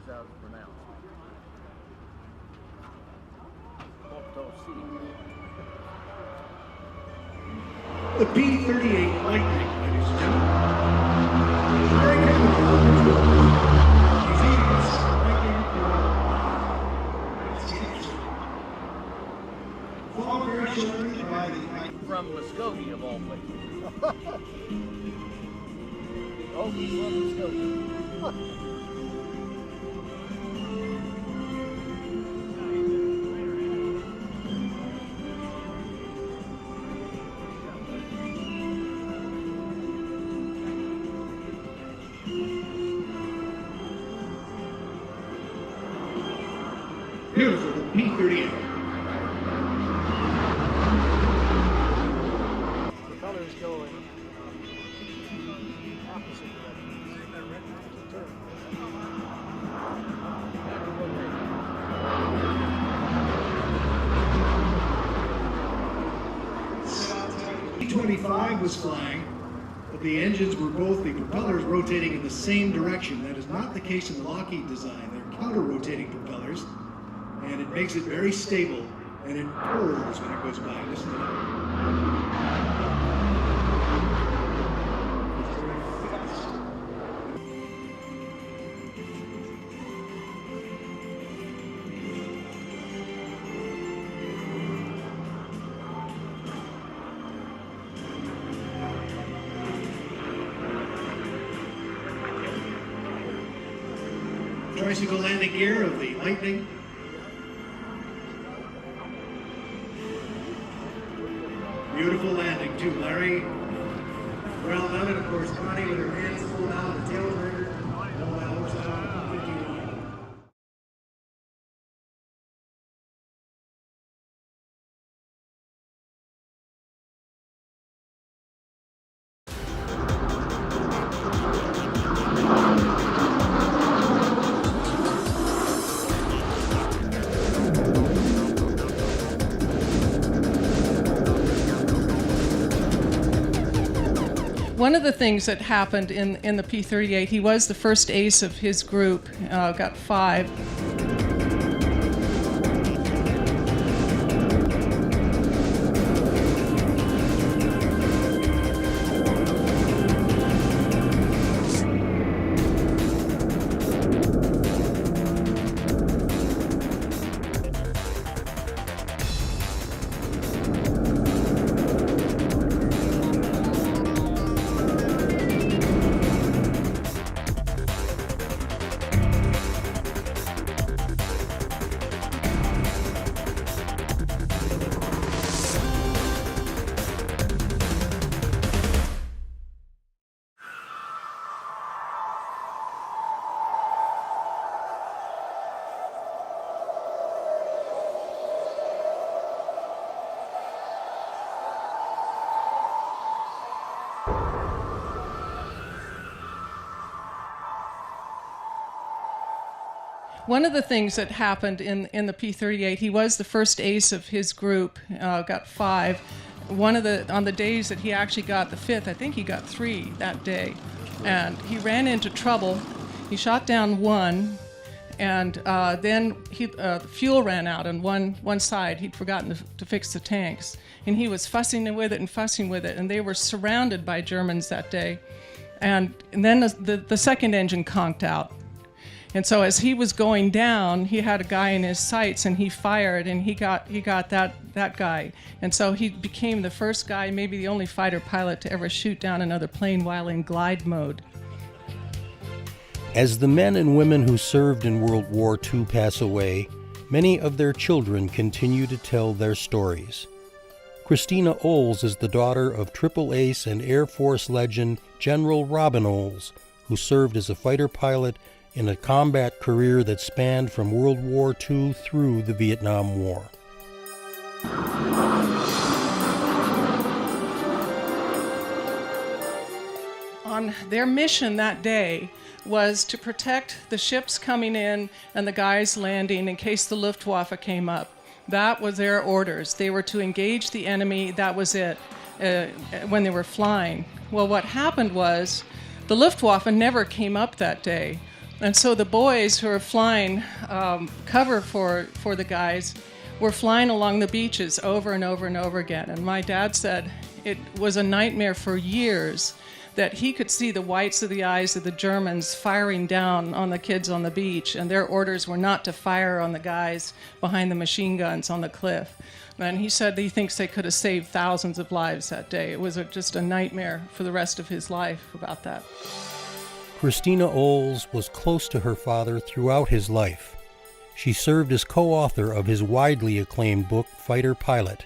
is how it's pronounced. The P-38 Lightning, ladies and gentlemen. From Muskogee, of all places. Oh, he's from Muskogee. Beautiful, the P-38. The colors go in opposite P-25 was flying, but the engines were both, the propellers rotating in the same direction. That is not the case in the Lockheed design. They're counter-rotating propellers, and it makes it very stable, and it purrs when it goes by. Listen to that. Tricycle landing gear of the Lightning. Beautiful landing too, Larry. Well done, and of course Connie with her hands pulled out, the tail trigger. Oh, that looks out. 51. One of the things that happened in the P-38, he was the first ace of his group, got 5. One of the things that happened in the P-38, he was the first ace of his group, got 5. On the days that he actually got the 5th, I think he got 3 that day. And he ran into trouble. He shot down 1, and then fuel ran out on one side. He'd forgotten to fix the tanks. And he was fussing with it, and they were surrounded by Germans that day. And then the second engine conked out. And so as he was going down, he had a guy in his sights, and he fired, and he got that guy. And so he became the first guy, maybe the only fighter pilot to ever shoot down another plane while in glide mode. As the men and women who served in World War II pass away, many of their children continue to tell their stories. Christina Oles is the daughter of Triple Ace and Air Force legend General Robin Oles, who served as a fighter pilot in a combat career that spanned from World War II through the Vietnam War. On their mission that day was to protect the ships coming in and the guys landing in case the Luftwaffe came up. That was their orders. They were to engage the enemy. That was it when they were flying. Well, what happened was the Luftwaffe never came up that day. And so the boys who are flying cover for the guys were flying along the beaches over and over and over again. And my dad said it was a nightmare for years that he could see the whites of the eyes of the Germans firing down on the kids on the beach, and their orders were not to fire on the guys behind the machine guns on the cliff. And he said he thinks they could have saved thousands of lives that day. It was just a nightmare for the rest of his life about that. Christina Oles was close to her father throughout his life. She served as co-author of his widely acclaimed book, Fighter Pilot.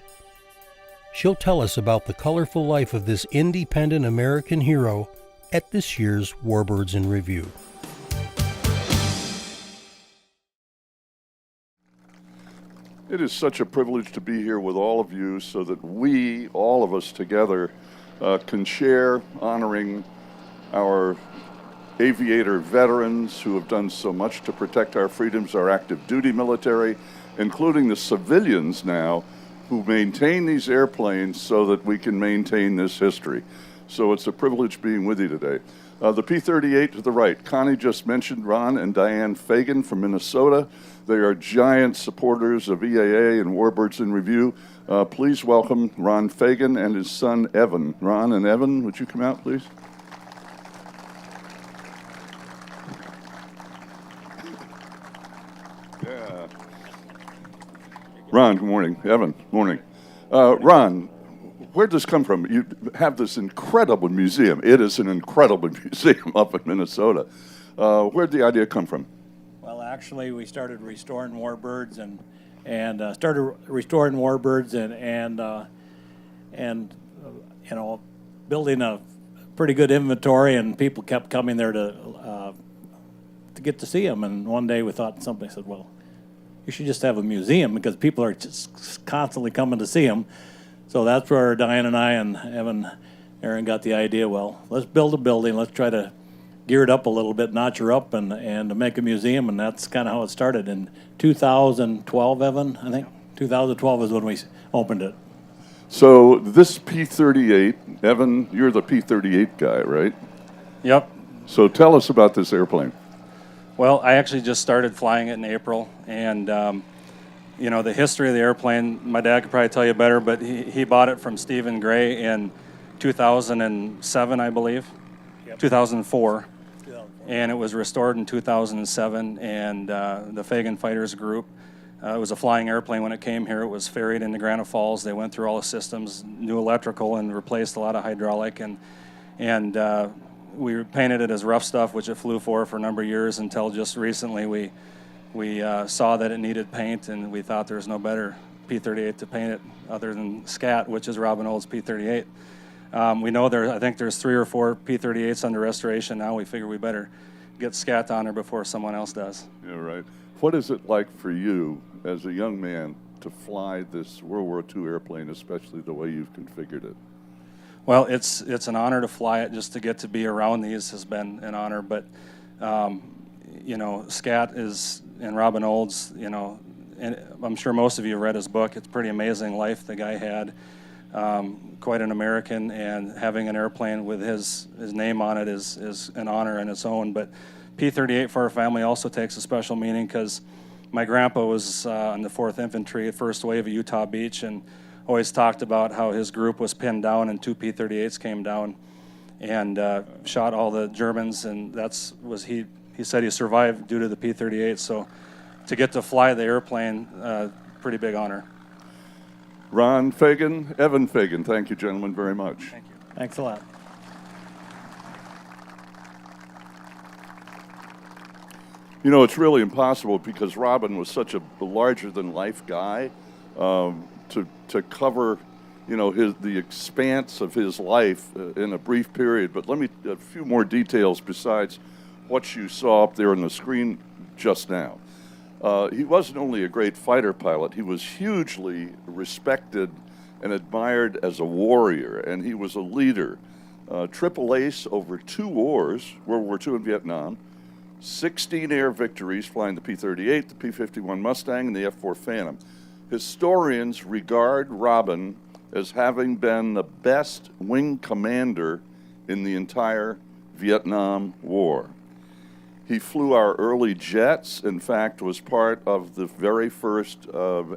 She'll tell us about the colorful life of this independent American hero at this year's Warbirds in Review. It is such a privilege to be here with all of you so that we, all of us together, can share honoring our aviator veterans who have done so much to protect our freedoms, our active duty military, including the civilians now who maintain these airplanes so that we can maintain this history. So it's a privilege being with you today. The P-38 to the right, Connie just mentioned Ron and Diane Fagan from Minnesota. They are giant supporters of EAA and Warbirds in Review. Please welcome Ron Fagan and his son Evan. Ron and Evan, would you come out, please? Yeah. Ron, good morning. Evan, morning. Ron, where'd this come from? You have this incredible museum. It is an incredible museum up in Minnesota. Where'd the idea come from? Well, actually, we started restoring warbirds and you know, building a pretty good inventory, and people kept coming there to get to see them. And one day we thought, somebody said, well, you should just have a museum because people are just constantly coming to see them. So that's where Diane and I and Aaron got the idea, well, let's build a building, let's try to gear it up a little bit, notch her up, and make a museum, and that's kind of how it started in 2012, Evan, I think. 2012 is when we opened it. So this P-38, Evan, you're the P-38 guy, right? Yep. So tell us about this airplane. Well, I actually just started flying it in April, and you know, the history of the airplane, my dad could probably tell you better, but he bought it from Stephen Gray in 2007, I believe, 2004, and it was restored in 2007, and the Fagan Fighters Group, it was a flying airplane when it came here. It was ferried into Granite Falls. They went through all the systems, new electrical, and replaced a lot of hydraulic, and we painted it as rough stuff, which it flew for a number of years until just recently we saw that it needed paint, and we thought there was no better P-38 to paint it other than SCAT, which is Robin Old's P-38. We know I think there's 3 or 4 P-38s under restoration now. We figure we better get SCAT on her before someone else does. Yeah, right. What is it like for you as a young man to fly this World War II airplane, especially the way you've configured it? Well, it's an honor to fly it. Just to get to be around these has been an honor. But you know, SCAT is in Robin Old's. You know, and I'm sure most of you have read his book. It's a pretty amazing life the guy had. Quite an American, and having an airplane with his name on it is an honor in its own. But P-38 for our family also takes a special meaning because my grandpa was on the 4th Infantry, first wave of Utah Beach, and always talked about how his group was pinned down and 2 P-38s came down and shot all the Germans, and he said he survived due to the P-38. So to get to fly the airplane, pretty big honor. Ron Fagan, Evan Fagan, thank you, gentlemen, very much. Thank you. Thanks a lot. You know, it's really impossible because Robin was such a larger-than-life guy to cover, you know, the expanse of his life in a brief period. But a few more details besides what you saw up there on the screen just now. He wasn't only a great fighter pilot, he was hugely respected and admired as a warrior, and he was a leader. Triple ace over 2 wars, World War II and Vietnam, 16 air victories flying the P-38, the P-51 Mustang, and the F-4 Phantom. Historians regard Robin as having been the best wing commander in the entire Vietnam War. He flew our early jets, in fact, was part of the very first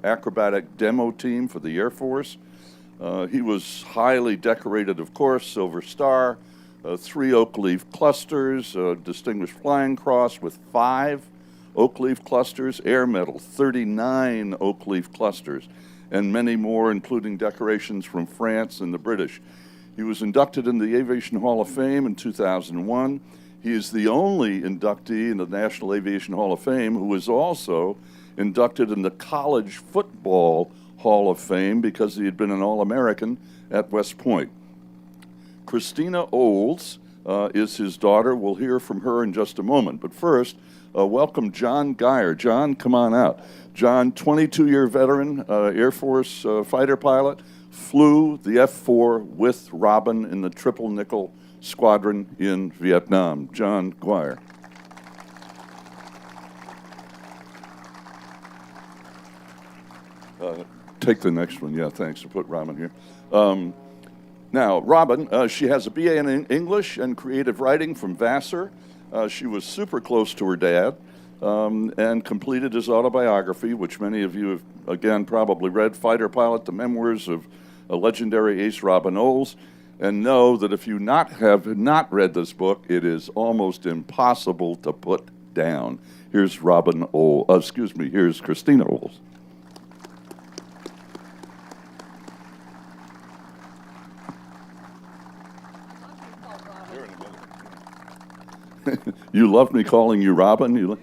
acrobatic demo team for the Air Force. He was highly decorated, of course, Silver Star, 3 oak leaf clusters, Distinguished Flying Cross with 5 oak leaf clusters, Air Medal, 39 oak leaf clusters, and many more, including decorations from France and the British. He was inducted in the Aviation Hall of Fame in 2001. He is the only inductee in the National Aviation Hall of Fame who is also inducted in the College Football Hall of Fame because he had been an All-American at West Point. Christina Olds is his daughter. We'll hear from her in just a moment. But first, welcome John Geyer. John, come on out. John, 22-year veteran, Air Force fighter pilot, flew the F-4 with Robin in the Triple Nickel Squadron in Vietnam. John Geyer. Take the next one. Yeah, thanks. I'll put Robin here. Now, Robin, she has a BA in English and creative writing from Vassar. She was super close to her dad and completed his autobiography, which many of you have, again, probably read, Fighter Pilot, The Memoirs of a Legendary Ace Robin Olds. And know that if you have not read this book, it is almost impossible to put down. Here's here's Christina Olds. You love me calling you Robin?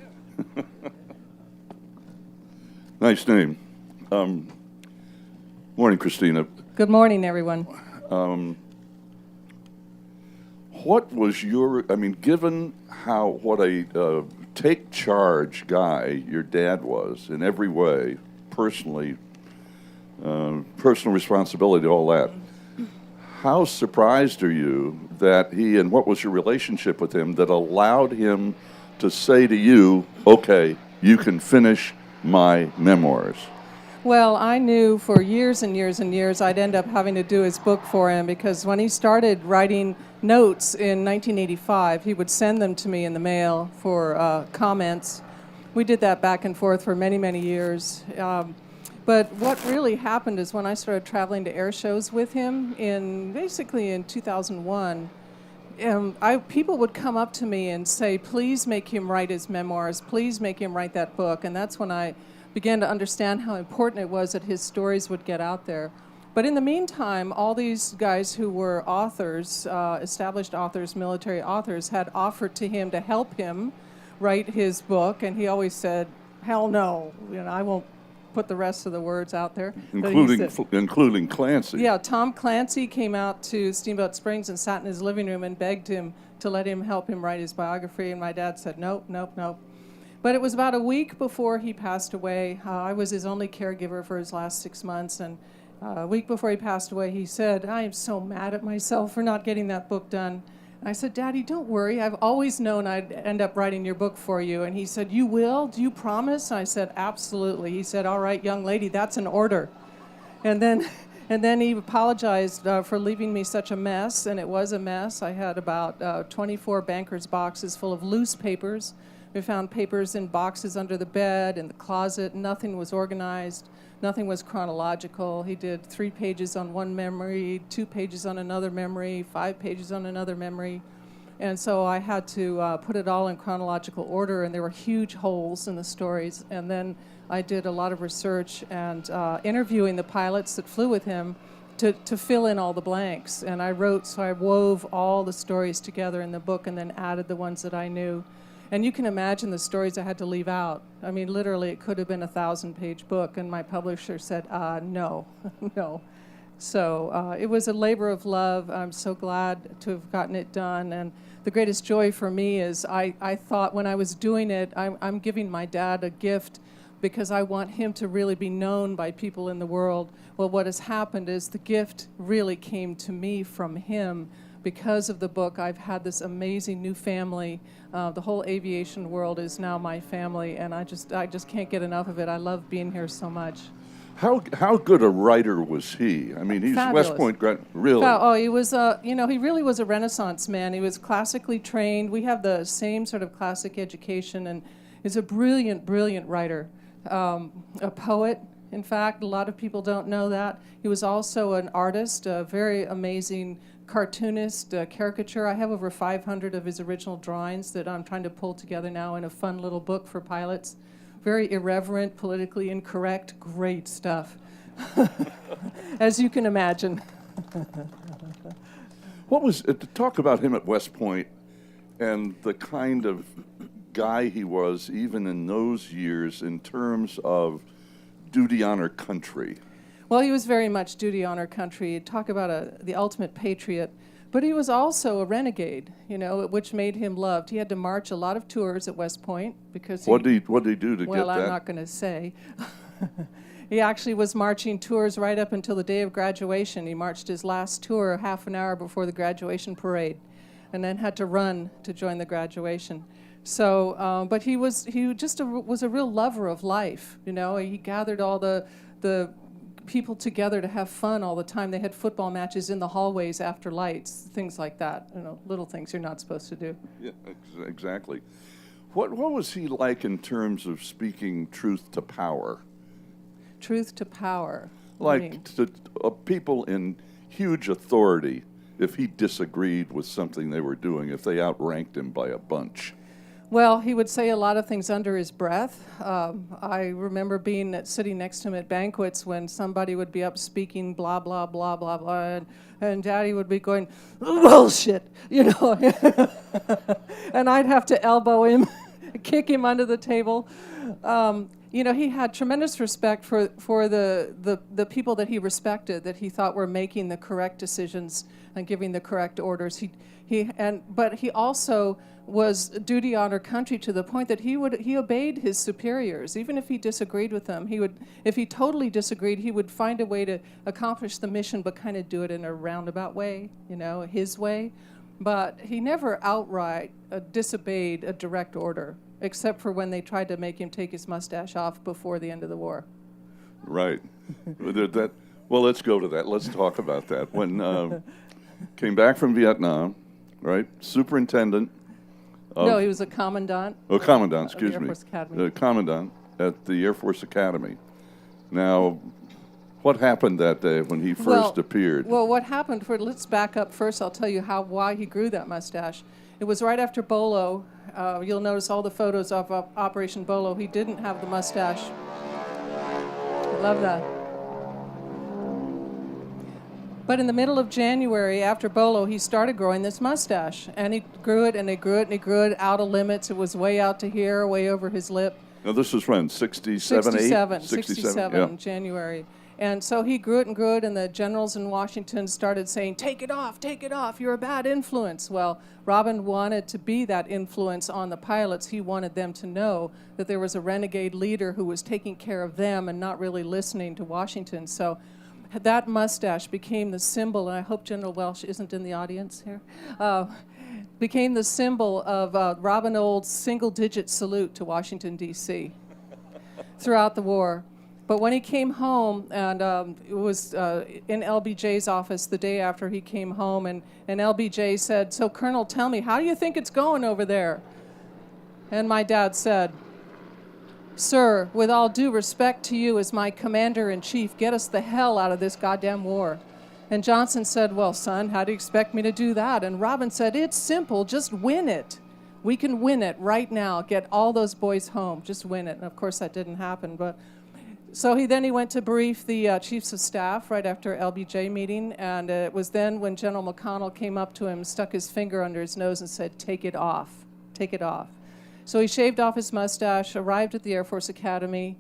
Nice name. Morning, Christina. Good morning, everyone. What was given what a take charge guy your dad was in every way, personally, personal responsibility, all that, how surprised are you that and what was your relationship with him that allowed him to say to you, okay, you can finish my memoirs? Well, I knew for years and years and years I'd end up having to do his book for him because when he started writing notes in 1985, he would send them to me in the mail for comments. We did that back and forth for many, many years. But what really happened is when I started traveling to air shows with him basically in 2001, people would come up to me and say, please make him write his memoirs, please make him write that book. And that's when I began to understand how important it was that his stories would get out there. But in the meantime, all these guys who were authors, established authors, military authors, had offered to him to help him write his book, and he always said, hell no, I won't put the rest of the words out there. Including Clancy. Yeah, Tom Clancy came out to Steamboat Springs and sat in his living room and begged him to let him help him write his biography, and my dad said, nope, nope, nope. But it was about a week before he passed away. I was his only caregiver for his last 6 months, and a week before he passed away, he said, I am so mad at myself for not getting that book done. And I said, Daddy, don't worry. I've always known I'd end up writing your book for you. And he said, you will? Do you promise? I said, absolutely. He said, all right, young lady, that's an order. And then he apologized for leaving me such a mess, and it was a mess. I had about 24 banker's boxes full of loose papers. We found papers in boxes under the bed, in the closet. Nothing was organized. Nothing was chronological. He did 3 pages on one memory, 2 pages on another memory, 5 pages on another memory. And so I had to put it all in chronological order, and there were huge holes in the stories. And then I did a lot of research and interviewing the pilots that flew with him to fill in all the blanks. And I wove all the stories together in the book and then added the ones that I knew. And you can imagine the stories I had to leave out. I mean, literally, it could have been a 1,000-page book, and my publisher said, no, no. So it was a labor of love. I'm so glad to have gotten it done. And the greatest joy for me is I thought when I was doing it, I'm giving my dad a gift because I want him to really be known by people in the world. Well, what has happened is the gift really came to me from him. Because of the book, I've had this amazing new family. The whole aviation world is now my family, and I just can't get enough of it. I love being here so much. How good a writer was he? I mean, he's Fabulous. West Point grad. Really? Oh, he was he really was a Renaissance man. He was classically trained. We have the same sort of classic education, and he's a brilliant, brilliant writer. A poet, in fact. A lot of people don't know that. He was also an artist, a very amazing cartoonist, caricature. I have over 500 of his original drawings that I'm trying to pull together now in a fun little book for pilots. Very irreverent, politically incorrect, great stuff, as you can imagine. What was talk about him at West Point and the kind of guy he was even in those years in terms of duty, honor, country? Well, he was very much duty, honor, country. Talk about the ultimate patriot. But he was also a renegade, which made him loved. He had to march a lot of tours at West Point because what did he do to get that? Well, I'm not going to say. He actually was marching tours right up until the day of graduation. He marched his last tour half an hour before the graduation parade, and then had to run to join the graduation. So, but he was a real lover of life. He gathered all the people together to have fun all the time. They had football matches in the hallways after lights, things like that. Little things you're not supposed to do. Yeah, exactly. What was he like in terms of speaking truth to power? Truth to power. Like to people in huge authority, if he disagreed with something they were doing, if they outranked him by a bunch. Well, he would say a lot of things under his breath. I remember sitting next to him at banquets when somebody would be up speaking blah, blah, blah, blah, blah, and Daddy would be going, bullshit, and I'd have to elbow him, kick him under the table. He had tremendous respect for the people that he respected, that he thought were making the correct decisions and giving the correct orders. But he also was duty, honor, country to the point that he obeyed his superiors, even if he disagreed with them. If he totally disagreed, he would find a way to accomplish the mission, but kind of do it in a roundabout way, his way. But he never outright disobeyed a direct order, except for when they tried to make him take his mustache off before the end of the war. Right. Well, let's go to that. Let's talk about that. When came back from Vietnam, right? Superintendent. No, he was a commandant. Oh, commandant, excuse Air me. Force Academy. Commandant at the Air Force Academy. Now, what happened that day when he first appeared? Well, what happened, let's back up first. I'll tell you why he grew that mustache. It was right after Bolo. You'll notice all the photos of Operation Bolo. He didn't have the mustache. I love that. But in the middle of January, after Bolo, he started growing this mustache. And he grew it, and he grew it, and he grew it out of limits. It was way out to here, way over his lip. Now, this was when, 67, 67, yeah. January. And so he grew it, and the generals in Washington started saying, take it off, you're a bad influence. Well, Robin wanted to be that influence on the pilots. He wanted them to know that there was a renegade leader who was taking care of them and not really listening to Washington. So that mustache became the symbol, and I hope General Welsh isn't in the audience here, became the symbol of Robin Old's single-digit salute to Washington, D.C. throughout the war. But when he came home, and it was in LBJ's office the day after he came home, and LBJ said, so Colonel, tell me, how do you think it's going over there? And my dad said, sir, with all due respect to you as my commander-in-chief, get us the hell out of this goddamn war. And Johnson said, well, son, how do you expect me to do that? And Robin said, it's simple, just win it. We can win it right now, get all those boys home, just win it. And of course that didn't happen, but so he went to brief the chiefs of staff right after LBJ meeting, and it was then when General McConnell came up to him, stuck his finger under his nose and said, take it off, take it off. So he shaved off his mustache, arrived at the Air Force Academy,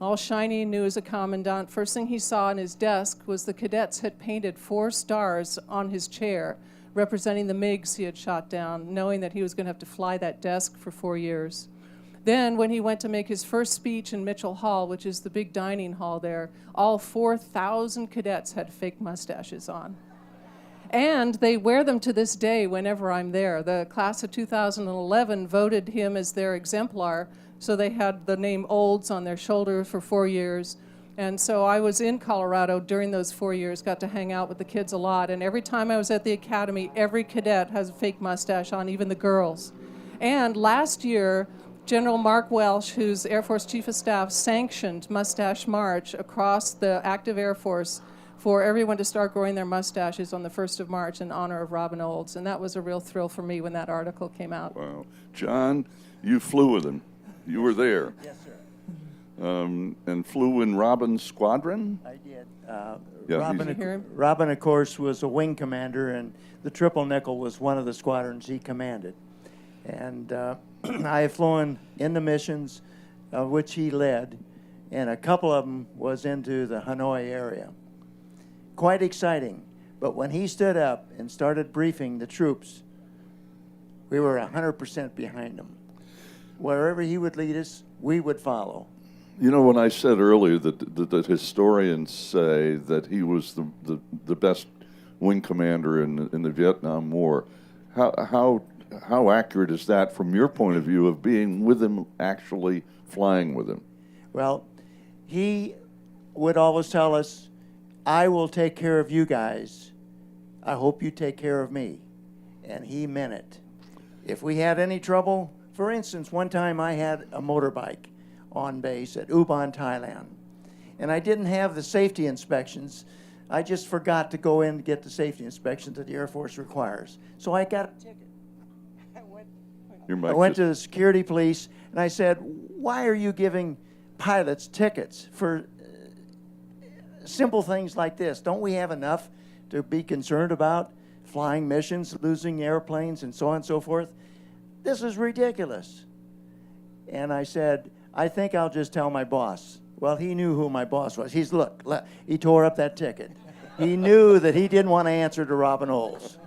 all shiny and new as a commandant. First thing he saw on his desk was the cadets had painted 4 stars on his chair, representing the MiGs he had shot down, knowing that he was going to have to fly that desk for 4 years. Then, when he went to make his first speech in Mitchell Hall, which is the big dining hall there, all 4,000 cadets had fake mustaches on. And they wear them to this day whenever I'm there. The class of 2011 voted him as their exemplar, so they had the name Olds on their shoulder for 4 years. And so I was in Colorado during those 4 years, got to hang out with the kids a lot. And every time I was at the academy, every cadet has a fake mustache on, even the girls. And last year, General Mark Welsh, who's Air Force Chief of Staff, sanctioned Mustache March across the active Air Force for everyone to start growing their mustaches on the 1st of March in honor of Robin Olds. And that was a real thrill for me when that article came out. Wow. John, you flew with him. You were there. Yes, sir. And flew in Robin's squadron? I did. Did you hear him? Robin, of course, was a wing commander, and the Triple Nickel was one of the squadrons he commanded. And I have flown in the missions which he led, and a couple of them was into the Hanoi area. Quite exciting. But when he stood up and started briefing the troops, we were 100% behind him. Wherever he would lead us, we would follow. You know, when I said earlier that historians say that he was the best wing commander in the Vietnam War, how accurate is that from your point of view of being with him, actually flying with him? Well, he would always tell us, I will take care of you guys. I hope you take care of me. And he meant it. If we had any trouble, for instance, one time I had a motorbike on base at Ubon, Thailand. And I didn't have the safety inspections. I just forgot to go in and get the safety inspections that the Air Force requires. So I got a ticket. I went to the security police and I said, why are you giving pilots tickets for simple things like this? Don't we have enough to be concerned about? Flying missions, losing airplanes, and so on and so forth. This is ridiculous. And I said, I think I'll just tell my boss. Well, he knew who my boss was. Look, he tore up that ticket. He knew that he didn't want to answer to Robin Olds.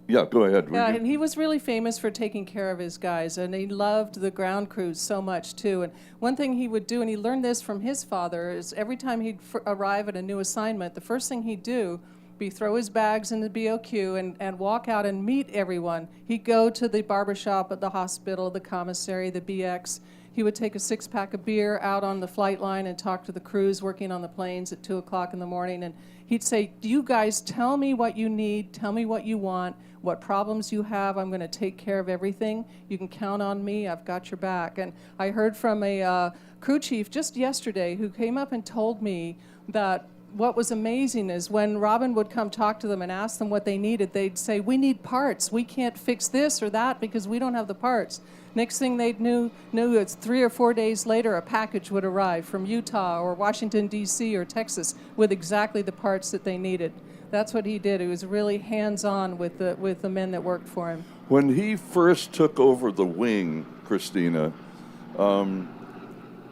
Yeah, go ahead. Yeah, and he was really famous for taking care of his guys, and he loved the ground crews so much, too. And one thing he would do, and he learned this from his father, is every time he'd arrive at a new assignment, the first thing he'd do be throw his bags in the BOQ and walk out and meet everyone. He'd go to the barbershop at the hospital, the commissary, the BX. He would take a 6-pack of beer out on the flight line and talk to the crews working on the planes at 2 o'clock in the morning. And he'd say, you guys tell me what you need, tell me what you want, what problems you have. I'm going to take care of everything. You can count on me. I've got your back. And I heard from a crew chief just yesterday who came up and told me that what was amazing is when Robin would come talk to them and ask them what they needed, they'd say, we need parts. We can't fix this or that because we don't have the parts. Next thing they knew it's 3 or 4 days later, a package would arrive from Utah or Washington, D.C. or Texas with exactly the parts that they needed. That's what he did. He was really hands-on with the men that worked for him. When he first took over the wing, Christina,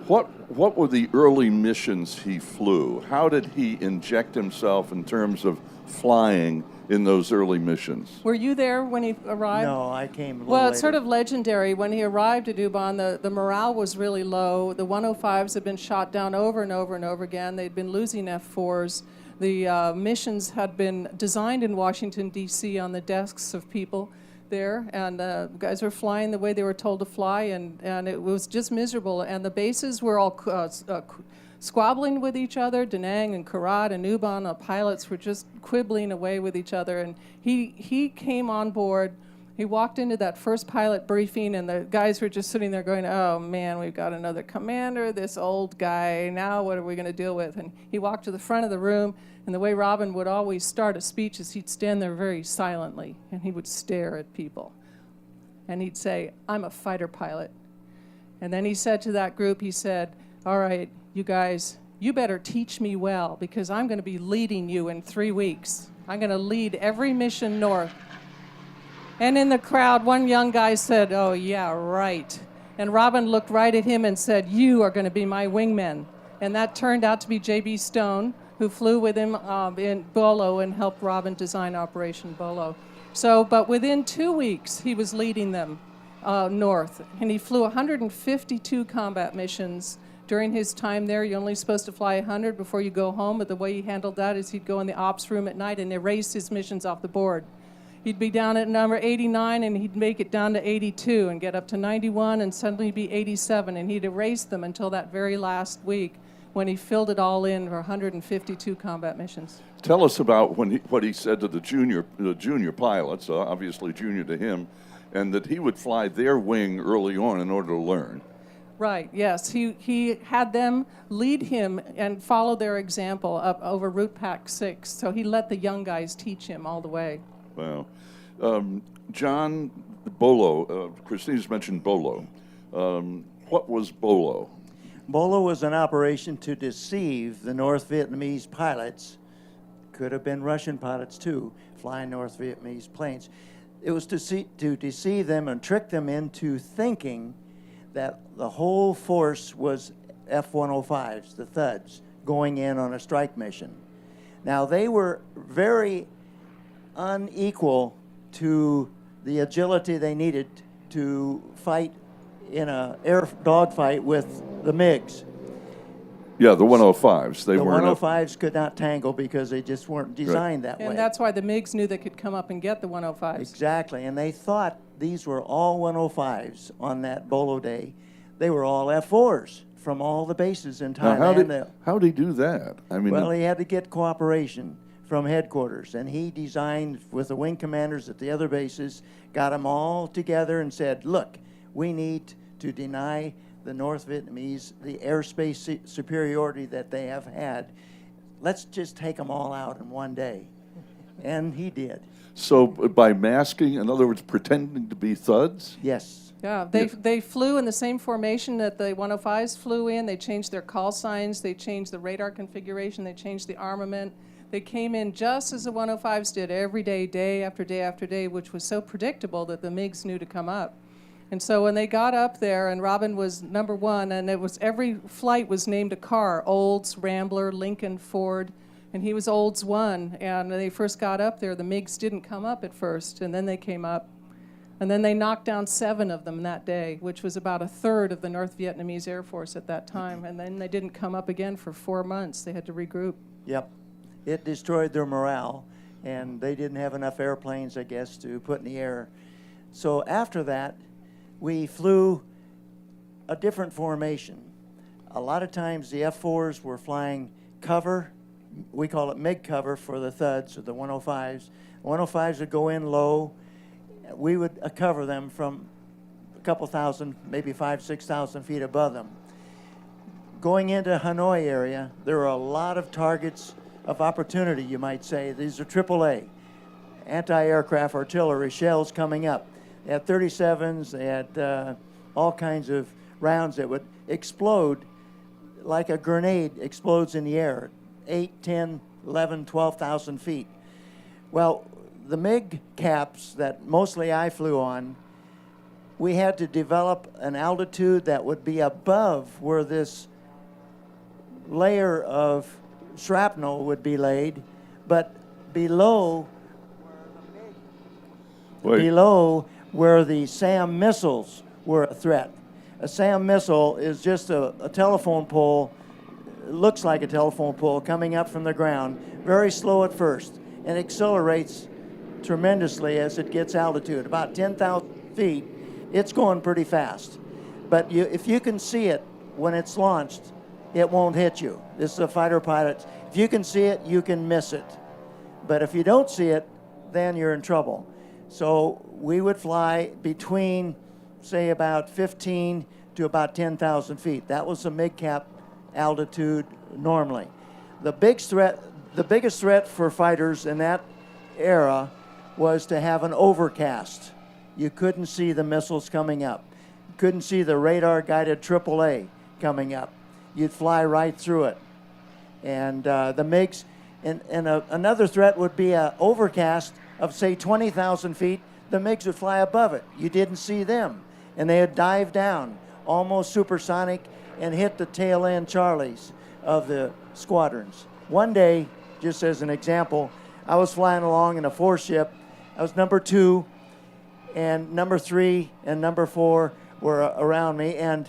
what were the early missions he flew? How did he inject himself in terms of flying in those early missions? Were you there when he arrived? No, I came a little Well, it's later. sort of legendary. When he arrived at Ubon, the morale was really low. The 105s had been shot down over and over and over again. They'd been losing F-4s. The missions had been designed in Washington, D.C. on the desks of people there, and guys were flying the way they were told to fly, and it was just miserable. And the bases were all squabbling with each other. Da Nang and Karat and Ubon, the pilots were just quibbling away with each other. And he came on board. He walked into that first pilot briefing, and the guys were just sitting there going, oh, man, we've got another commander, this old guy. Now what are we going to deal with? And he walked to the front of the room, and the way Robin would always start a speech is he'd stand there very silently, and he would stare at people. And he'd say, I'm a fighter pilot. And then he said to that group, he said, all right, you guys, you better teach me well, because I'm going to be leading you in 3 weeks. I'm going to lead every mission north. And in the crowd, one young guy said, oh, yeah, right. And Robin looked right at him and said, you are going to be my wingmen. And that turned out to be J.B. Stone, who flew with him in Bolo and helped Robin design Operation Bolo. But within 2 weeks, he was leading them north. And he flew 152 combat missions. During his time there, you're only supposed to fly 100 before you go home. But the way he handled that is he'd go in the ops room at night and erase his missions off the board. He'd be down at number 89, and he'd make it down to 82 and get up to 91 and suddenly be 87, and he'd erase them until that very last week when he filled it all in for 152 combat missions. Tell us about what he said to the junior pilots, obviously junior to him, and that he would fly their wing early on in order to learn. Right, yes. He had them lead him and follow their example up over Route Pack 6, so he let the young guys teach him all the way. Wow. John, Bolo, Christina's mentioned Bolo. What was Bolo? Bolo was an operation to deceive the North Vietnamese pilots. Could have been Russian pilots too, flying North Vietnamese planes. It was to deceive them and trick them into thinking that the whole force was F-105s, the thuds, going in on a strike mission. Now, they were very unequal to the agility they needed to fight in an air dogfight with the MiGs. Yeah, the 105s. The 105s could not tangle because they just weren't designed that way. And that's why the MiGs knew they could come up and get the 105s. Exactly, and they thought these were all 105s on that Bolo day. They were all F-4s from all the bases in Thailand. How did he do that? I mean, well, he had to get cooperation from headquarters, and he designed with the wing commanders at the other bases, got them all together and said, look, we need to deny the North Vietnamese the airspace superiority that they have had. Let's just take them all out in one day. And he did. So by masking, in other words, pretending to be thuds? Yes. Yeah, they flew in the same formation that the 105s flew in. They changed their call signs. They changed the radar configuration. They changed the armament. They came in just as the 105s did every day, day after day after day, which was so predictable that the MiGs knew to come up. And so when they got up there, and Robin was number one, and it was every flight was named a car: Olds, Rambler, Lincoln, Ford, and he was Olds 1. And when they first got up there, the MiGs didn't come up at first, and then they came up. And then they knocked down 7 of them that day, which was about 1/3 of the North Vietnamese Air Force at that time. And then they didn't come up again for 4 months. They had to regroup. Yep. It destroyed their morale, and they didn't have enough airplanes, I guess, to put in the air. So after that, we flew a different formation. A lot of times the F-4s were flying cover. We call it MiG cover for the thuds, or the 105s. 105s would go in low. We would cover them from a couple thousand, maybe 5,000, 6,000 feet above them. Going into Hanoi area, there are a lot of targets of opportunity, you might say. These are AAA, anti-aircraft artillery shells coming up. They had 37s, they had all kinds of rounds that would explode like a grenade explodes in the air, 8, 10, 11, 12,000 feet. Well, the MiG caps that mostly I flew on, we had to develop an altitude that would be above where this layer of shrapnel would be laid, but below where the SAM missiles were a threat. A SAM missile is just a telephone pole, looks like a telephone pole coming up from the ground, very slow at first, and accelerates tremendously as it gets altitude. About 10,000 feet, it's going pretty fast. But if you can see it when it's launched, it won't hit you. This is a fighter pilot. If you can see it, you can miss it. But if you don't see it, then you're in trouble. So we would fly between, say, about 15 to about 10,000 feet. That was the MiG-cap altitude normally. The biggest threat for fighters in that era was to have an overcast. You couldn't see the missiles coming up. You couldn't see the radar-guided AAA coming up. You'd fly right through it. And the MiGs, and another threat would be an overcast of, say, 20,000 feet. The MiGs would fly above it. You didn't see them. And they would dive down, almost supersonic, and hit the tail end Charlies of the squadrons. One day, just as an example, I was flying along in a 4-ship. I was number 2, and number 3 and number 4 were around me, and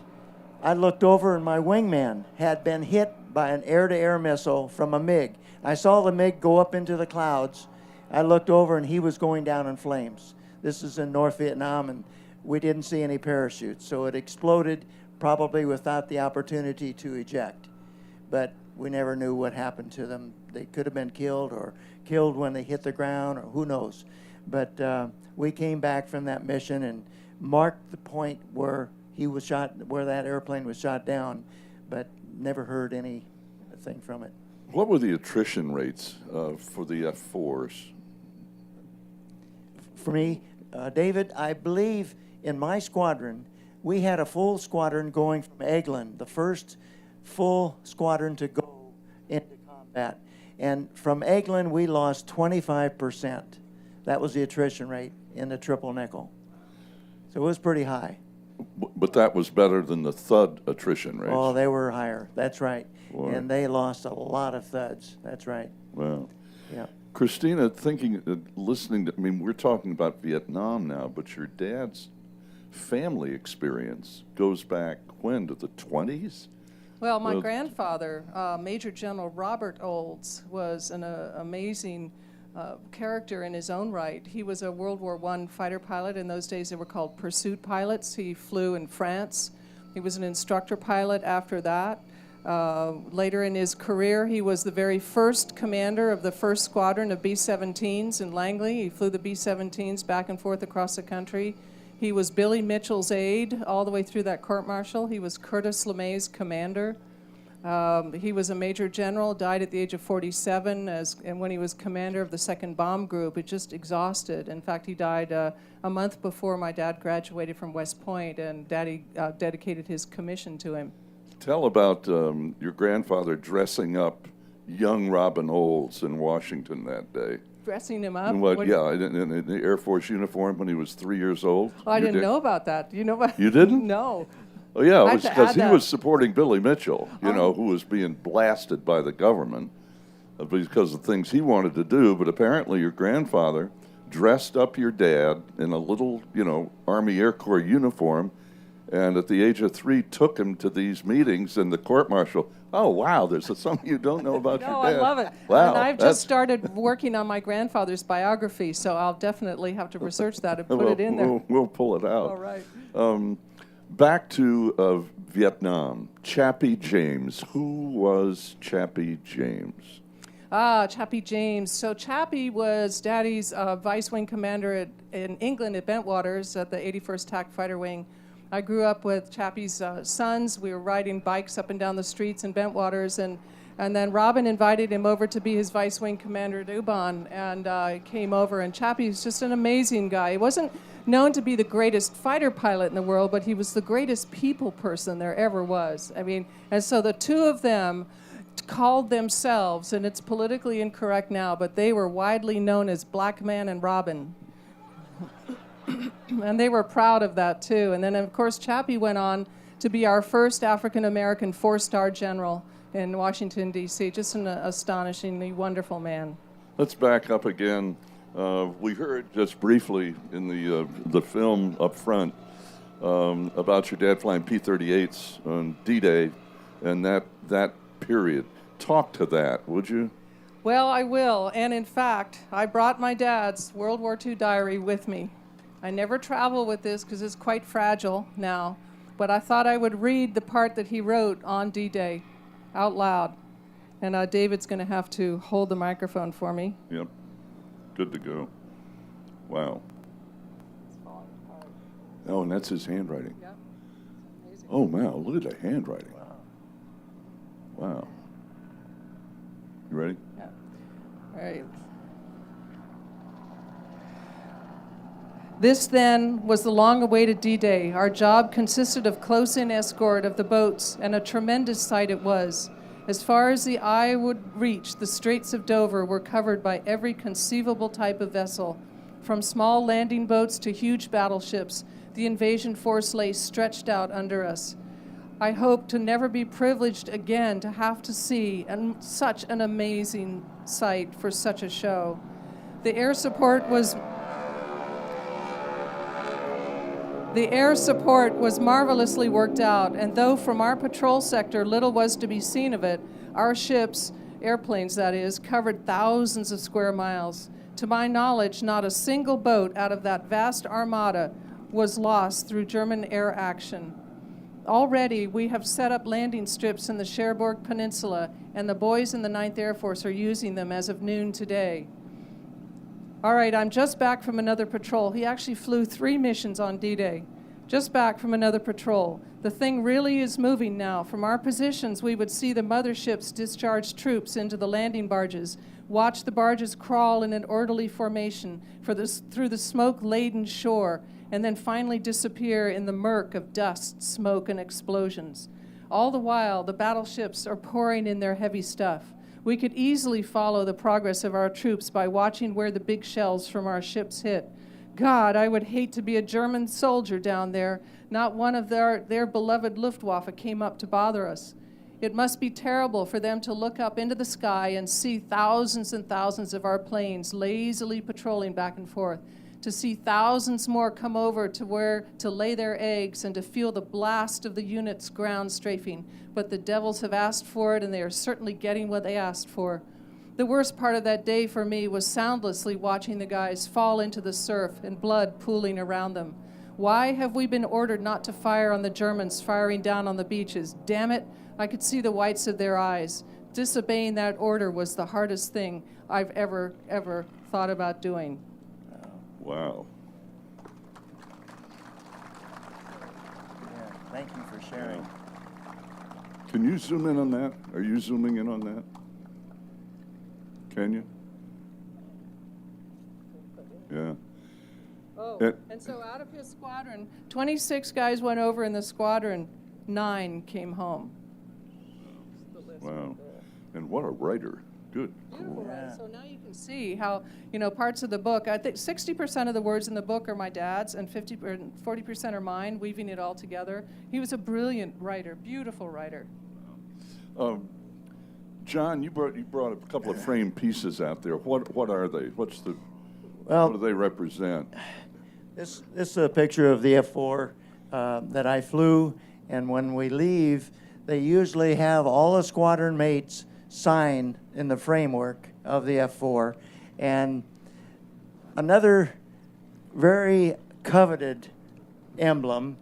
I looked over, and my wingman had been hit by an air-to-air missile from a MiG. I saw the MiG go up into the clouds, I looked over and he was going down in flames. This is in North Vietnam, and we didn't see any parachutes. So it exploded probably without the opportunity to eject. But we never knew what happened to them. They could have been killed or killed when they hit the ground, or who knows. But we came back from that mission and marked the point where he was shot, where that airplane was shot down, but never heard anything from it. What were the attrition rates for the F-4s? For me, David, I believe in my squadron, we had a full squadron going from Eglin, the first full squadron to go into combat. And from Eglin, we lost 25%. That was the attrition rate in the triple nickel. So it was pretty high. But that was better than the Thud attrition rates. Oh, they were higher. That's right. Boy. And they lost a lot of Thuds. That's right. Wow. Yeah. Christina, listening to, I mean, we're talking about Vietnam now, but your dad's family experience goes back when, to the 20s? Well, my grandfather, Major General Robert Olds, was an amazing character in his own right. He was a World War I fighter pilot. In those days, they were called pursuit pilots. He flew in France. He was an instructor pilot after that. Later in his career, he was the very first commander of the first squadron of B-17s in Langley. He flew the B-17s back and forth across the country. He was Billy Mitchell's aide all the way through that court-martial. He was Curtis LeMay's commander. He was a major general, died at the age of 47, and when he was commander of the 2nd Bomb Group, it just exhausted. In fact, he died a month before my dad graduated from West Point, and Daddy dedicated his commission to him. Tell about your grandfather dressing up young Robin Olds in Washington that day. Dressing him up? In the Air Force uniform when he was 3 years old. Oh, I didn't know about that. You know about? You didn't? No. Oh, yeah, it was to because add he that. was supporting Billy Mitchell, who was being blasted by the government because of things he wanted to do. But apparently your grandfather dressed up your dad in a little, Army Air Corps uniform, and at the age of 3 took him to these meetings and the court-martial. Oh, wow, there's something you don't know about your No, dad. I love it. Wow, And I've just started working on my grandfather's biography, so I'll definitely have to research that and put it in there. We'll pull it out. All right. Back to Vietnam. Chappie James. Who was Chappie James? Chappie James. So Chappie was Daddy's vice wing commander in England at Bentwaters at the 81st TAC Fighter Wing. I grew up with Chappie's sons. We were riding bikes up and down the streets in Bentwaters, and then Robin invited him over to be his vice wing commander at Ubon, and came over, and Chappie's just an amazing guy. He wasn't known to be the greatest fighter pilot in the world, but he was the greatest people person there ever was. I mean, and so the two of them called themselves, and it's politically incorrect now, but they were widely known as Black Man and Robin. And they were proud of that too. And then of course Chappie went on to be our first African-American 4-star general in Washington, D.C. Just an astonishingly wonderful man. Let's back up again. We heard just briefly in the film up front about your dad flying P-38s on D-Day and that period. Talk to that, would you? Well, I will. And in fact, I brought my dad's World War II diary with me. I never travel with this because it's quite fragile now, but I thought I would read the part that he wrote on D-Day out loud. And David's going to have to hold the microphone for me. Yep. Good to go. Wow. Oh, and that's his handwriting. Yep. Amazing. Oh, wow. Look at the handwriting. Wow. You ready? Yeah. All right. This, then, was the long-awaited D-Day. Our job consisted of close-in escort of the boats, and a tremendous sight it was. As far as the eye would reach, the Straits of Dover were covered by every conceivable type of vessel. From small landing boats to huge battleships, the invasion force lay stretched out under us. I hope to never be privileged again to have to see such an amazing sight for such a show. The air support was marvelously worked out, and though from our patrol sector little was to be seen of it, our ships, airplanes that is, covered thousands of square miles. To my knowledge, not a single boat out of that vast armada was lost through German air action. Already, we have set up landing strips in the Cherbourg Peninsula, and the boys in the 9th Air Force are using them as of noon today. All right, I'm just back from another patrol. He actually flew 3 missions on D-Day. Just back from another patrol. The thing really is moving now. From our positions, we would see the motherships discharge troops into the landing barges, watch the barges crawl in an orderly formation through the smoke-laden shore, and then finally disappear in the murk of dust, smoke, and explosions. All the while, the battleships are pouring in their heavy stuff. We could easily follow the progress of our troops by watching where the big shells from our ships hit. God, I would hate to be a German soldier down there. Not one of their beloved Luftwaffe came up to bother us. It must be terrible for them to look up into the sky and see thousands and thousands of our planes lazily patrolling back and forth, to see thousands more come over to lay their eggs and to feel the blast of the unit's ground strafing. But the devils have asked for it, and they are certainly getting what they asked for. The worst part of that day for me was soundlessly watching the guys fall into the surf and blood pooling around them. Why have we been ordered not to fire on the Germans firing down on the beaches? Damn it, I could see the whites of their eyes. Disobeying that order was the hardest thing I've ever thought about doing. Wow. Yeah, thank you for sharing. Can you zoom in on that? Are you zooming in on that? Can you? Yeah. Oh, and so out of his squadron, 26 guys went over in the squadron, 9 came home. Wow. And what a writer. Good. Beautiful, right? So now you can see how, parts of the book, I think 60% of the words in the book are my dad's and 40% are mine, weaving it all together. He was a brilliant writer, beautiful writer. John, you brought a couple of framed pieces out there. What are they? What do they represent? This is a picture of the F-4 that I flew, and when we leave, they usually have all the squadron mates sign in the framework of the F-4. And another very coveted emblem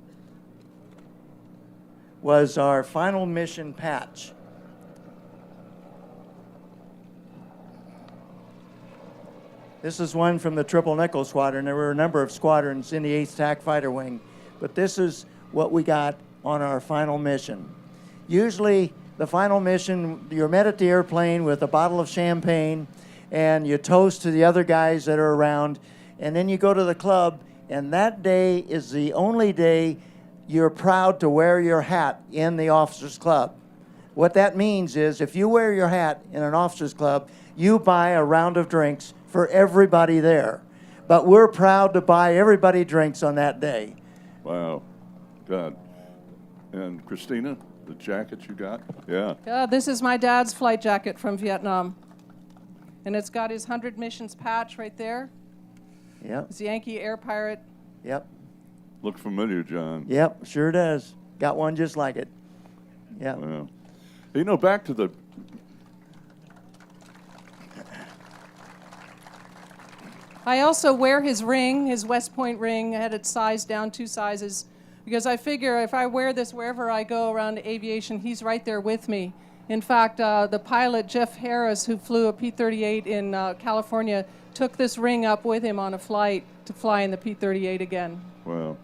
was our final mission patch. This is one from the Triple Nickel Squadron. There were a number of squadrons in the 8th TAC Fighter Wing, but this is what we got on our final mission. Usually, the final mission, you're met at the airplane with a bottle of champagne, and you toast to the other guys that are around, and then you go to the club, and that day is the only day you're proud to wear your hat in the officers' club. What that means is if you wear your hat in an officers' club, you buy a round of drinks for everybody there. But we're proud to buy everybody drinks on that day. Wow. God. And Christina, the jacket you got? Yeah. This is my dad's flight jacket from Vietnam. And it's got his 100 missions patch right there. Yep. It's Yankee Air Pirate. Yep. Look familiar, John. Yep, sure does. Got one just like it. Yeah. Wow. Back to the... I also wear his ring, his West Point ring. I had it sized down 2 sizes because I figure if I wear this wherever I go around aviation, he's right there with me. In fact, the pilot, Jeff Harris, who flew a P-38 in California, took this ring up with him on a flight to fly in the P-38 again. Wow.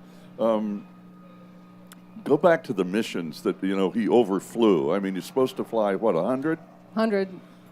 Go back to the missions that, he overflew. I mean, you're supposed to fly, 100? 100.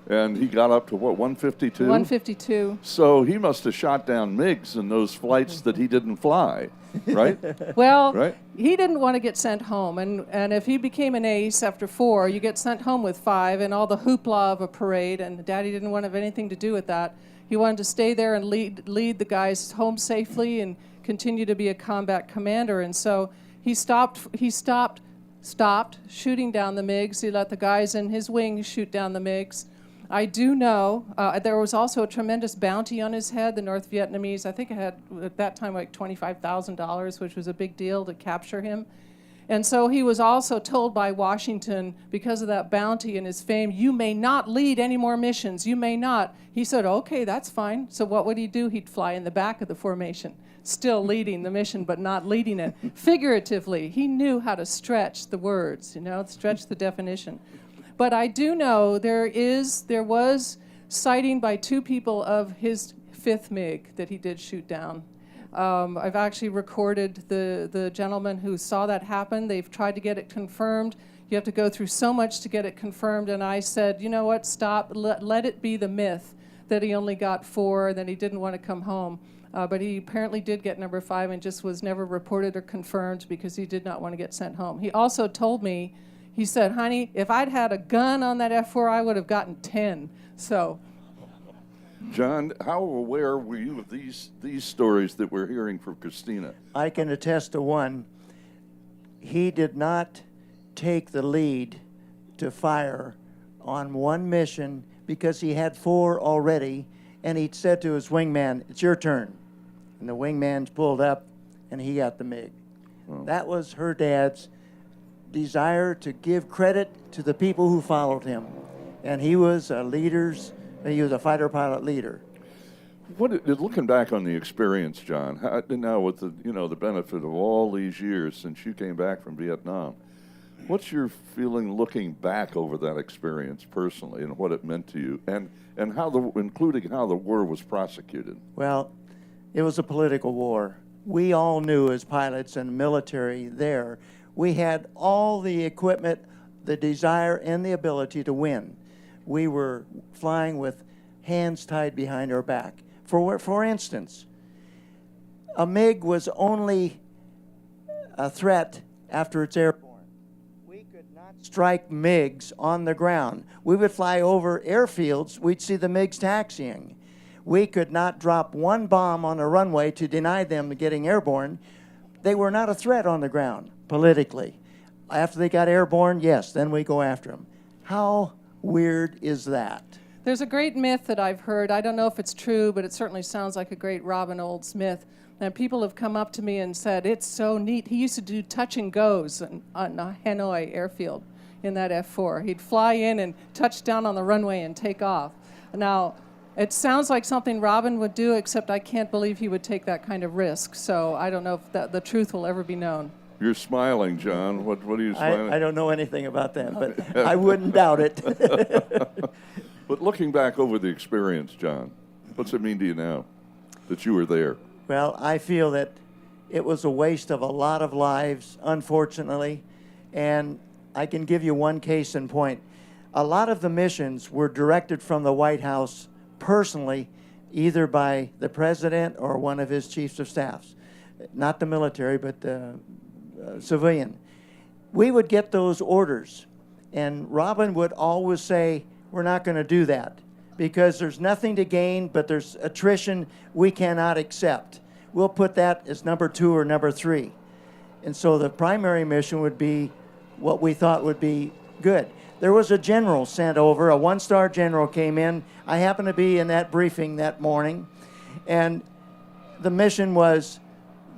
And he got up to, 152? 152. So he must have shot down MiGs in those flights that he didn't fly, right? Well, right? He didn't want to get sent home. And if he became an ace after 4, you get sent home with 5 and all the hoopla of a parade, and Daddy didn't want to have anything to do with that. He wanted to stay there and lead the guys home safely and continue to be a combat commander. And so he stopped shooting down the MiGs. He let the guys in his wing shoot down the MiGs. I do know there was also a tremendous bounty on his head. The North Vietnamese, I think it had at that time like $25,000, which was a big deal to capture him. And so he was also told by Washington, because of that bounty and his fame, you may not lead any more missions. You may not. He said, okay, that's fine. So what would he do? He'd fly in the back of the formation, still leading the mission, but not leading it. Figuratively, he knew how to stretch the words, stretch the definition. But I do know there was sighting by 2 people of his 5th MiG that he did shoot down. I've actually recorded the gentleman who saw that happen. They've tried to get it confirmed. You have to go through so much to get it confirmed. And I said, you know what, stop. Let it be the myth that he only got 4, that he didn't want to come home. But he apparently did get number 5 and just was never reported or confirmed because he did not want to get sent home. He also told me, he said, honey, if I'd had a gun on that F-4, I would have gotten 10. So... John, how aware were you of these stories that we're hearing from Christina? I can attest to one. He did not take the lead to fire on one mission because he had 4 already, and he'd said to his wingman, it's your turn. And the wingman pulled up, and he got the MiG. Oh. That was her dad's desire to give credit to the people who followed him. And he was he was a fighter pilot leader. Looking back on the experience, John, now with the benefit of all these years since you came back from Vietnam, what's your feeling looking back over that experience personally and what it meant to you, and including how the war was prosecuted? Well, it was a political war. We all knew as pilots and military there, we had all the equipment, the desire, and the ability to win. We were flying with hands tied behind our back. For instance, a MiG was only a threat after it's airborne. We could not strike MiGs on the ground. We would fly over airfields, we'd see the MiGs taxiing. We could not drop one bomb on a runway to deny them getting airborne. They were not a threat on the ground, politically. After they got airborne, yes, then we go after them. How weird is that? There's a great myth that I've heard. I don't know if it's true, but it certainly sounds like a great Robin Olds myth. And people have come up to me and said, it's so neat. He used to do touch and goes on Hanoi airfield in that F-4. He'd fly in and touch down on the runway and take off. Now, it sounds like something Robin would do, except I can't believe he would take that kind of risk. So I don't know if the truth will ever be known. You're smiling, John. What are you smiling? I don't know anything about that, but I wouldn't doubt it. But looking back over the experience, John, what's it mean to you now that you were there? Well, I feel that it was a waste of a lot of lives, unfortunately, and I can give you one case in point. A lot of the missions were directed from the White House personally, either by the president or one of his chiefs of staffs. Not the military, but the civilian. We would get those orders, and Robin would always say, we're not going to do that because there's nothing to gain, but there's attrition we cannot accept. We'll put that as number 2 or number 3. And so the primary mission would be what we thought would be good. There was a general sent over, a 1-star general came in. I happened to be in that briefing that morning, and the mission was,